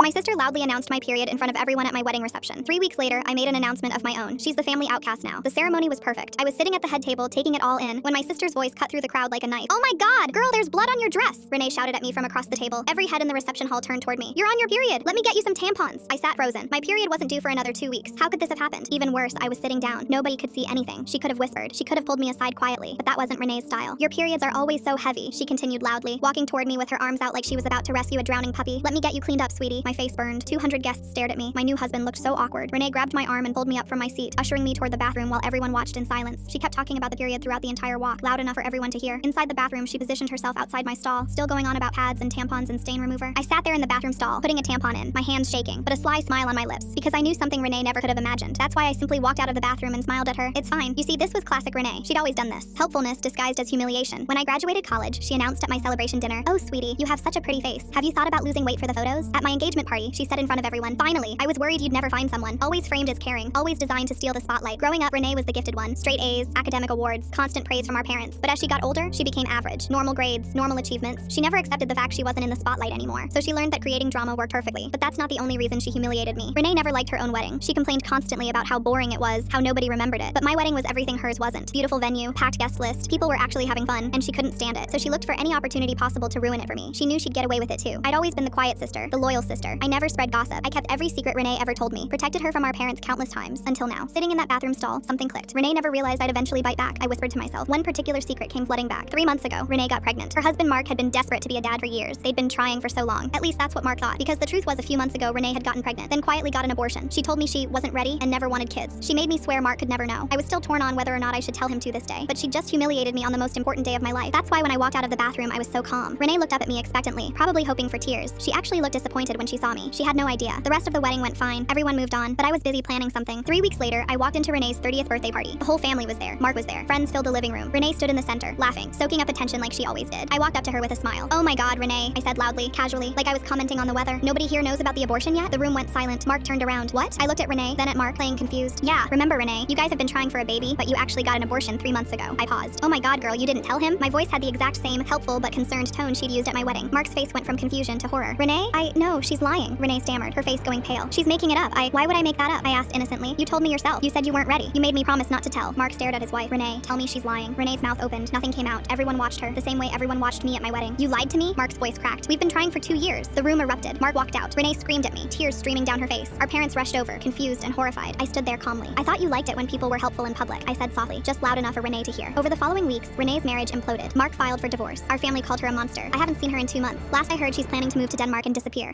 My sister loudly announced my period in front of everyone at my wedding reception. 3 weeks later, I made an announcement of my own. She's the family outcast now. The ceremony was perfect. I was sitting at the head table, taking it all in, when my sister's voice cut through the crowd like a knife. "Oh my god, girl, there's blood on your dress!" Renee shouted at me from across the table. Every head in the reception hall turned toward me. "You're on your period. Let me get you some tampons." I sat frozen. My period wasn't due for another 2 weeks. How could this have happened? Even worse, I was sitting down. Nobody could see anything. She could have whispered. She could have pulled me aside quietly, but that wasn't Renee's style. "Your periods are always so heavy," she continued loudly, walking toward me with her arms out like she was about to rescue a drowning puppy. "Let me get you cleaned up, sweetie." My face burned. 200 guests stared at me. My new husband looked so awkward. Renee grabbed my arm and pulled me up from my seat, ushering me toward the bathroom while everyone watched in silence. She kept talking about the period throughout the entire walk, loud enough for everyone to hear. Inside the bathroom, she positioned herself outside my stall, still going on about pads and tampons and stain remover. I sat there in the bathroom stall, putting a tampon in, my hands shaking, but a sly smile on my lips, because I knew something Renee never could have imagined. That's why I simply walked out of the bathroom and smiled at her. "It's fine." You see, this was classic Renee. She'd always done this. Helpfulness disguised as humiliation. When I graduated college, she announced at my celebration dinner, "Oh, sweetie, you have such a pretty face. Have you thought about losing weight for the photos?" At my engagement party, she said in front of everyone, "Finally, I was worried you'd never find someone." Always framed as caring, always designed to steal the spotlight. Growing up, Renee was the gifted one. Straight A's, academic awards, constant praise from our parents. But as she got older, she became average. Normal grades, normal achievements. She never accepted the fact she wasn't in the spotlight anymore. So she learned that creating drama worked perfectly. But that's not the only reason she humiliated me. Renee never liked her own wedding. She complained constantly about how boring it was, how nobody remembered it. But my wedding was everything hers wasn't. Beautiful venue, packed guest list, people were actually having fun, and she couldn't stand it. So she looked for any opportunity possible to ruin it for me. She knew she'd get away with it too. I'd always been the quiet sister, the loyal sister. I never spread gossip. I kept every secret Renee ever told me, protected her from our parents countless times, until now. Sitting in that bathroom stall, something clicked. Renee never realized I'd eventually bite back. I whispered to myself. One particular secret came flooding back. 3 months ago, Renee got pregnant. Her husband Mark had been desperate to be a dad for years. They'd been trying for so long. At least that's what Mark thought. Because the truth was, a few months ago, Renee had gotten pregnant, then quietly got an abortion. She told me she wasn't ready and never wanted kids. She made me swear Mark could never know. I was still torn on whether or not I should tell him to this day. But she just humiliated me on the most important day of my life. That's why when I walked out of the bathroom, I was so calm. Renee looked up at me expectantly, probably hoping for tears. She actually looked disappointed when she saw me. She had no idea. The rest of the wedding went fine. Everyone moved on, but I was busy planning something. 3 weeks later, I walked into Renee's 30th birthday party. The whole family was there. Mark was there. Friends filled the living room. Renee stood in the center, laughing, soaking up attention like she always did. I walked up to her with a smile. "Oh my god, Renee," I said loudly, casually, like I was commenting on the weather. "Nobody here knows about the abortion yet?" The room went silent. Mark turned around. "What?" I looked at Renee, then at Mark, playing confused. "Yeah, remember Renee, you guys have been trying for a baby, but you actually got an abortion 3 months ago." I paused. "Oh my god, girl, you didn't tell him?" My voice had the exact same helpful but concerned tone she'd used at my wedding. Mark's face went from confusion to horror. "Renee? No, she's lying," Renee stammered, her face going pale. "She's making it up. Why would I make that up?" I asked innocently. "You told me yourself. You said you weren't ready. You made me promise not to tell." Mark stared at his wife. "Renee, tell me she's lying." Renee's mouth opened. Nothing came out. Everyone watched her, the same way everyone watched me at my wedding. "You lied to me?" Mark's voice cracked. "We've been trying for 2 years." The room erupted. Mark walked out. Renee screamed at me, tears streaming down her face. Our parents rushed over, confused and horrified. I stood there calmly. "I thought you liked it when people were helpful in public," I said softly, just loud enough for Renee to hear. Over the following weeks, Renee's marriage imploded. Mark filed for divorce. Our family called her a monster. I haven't seen her in 2 months. Last I heard, she's planning to move to Denmark and disappear.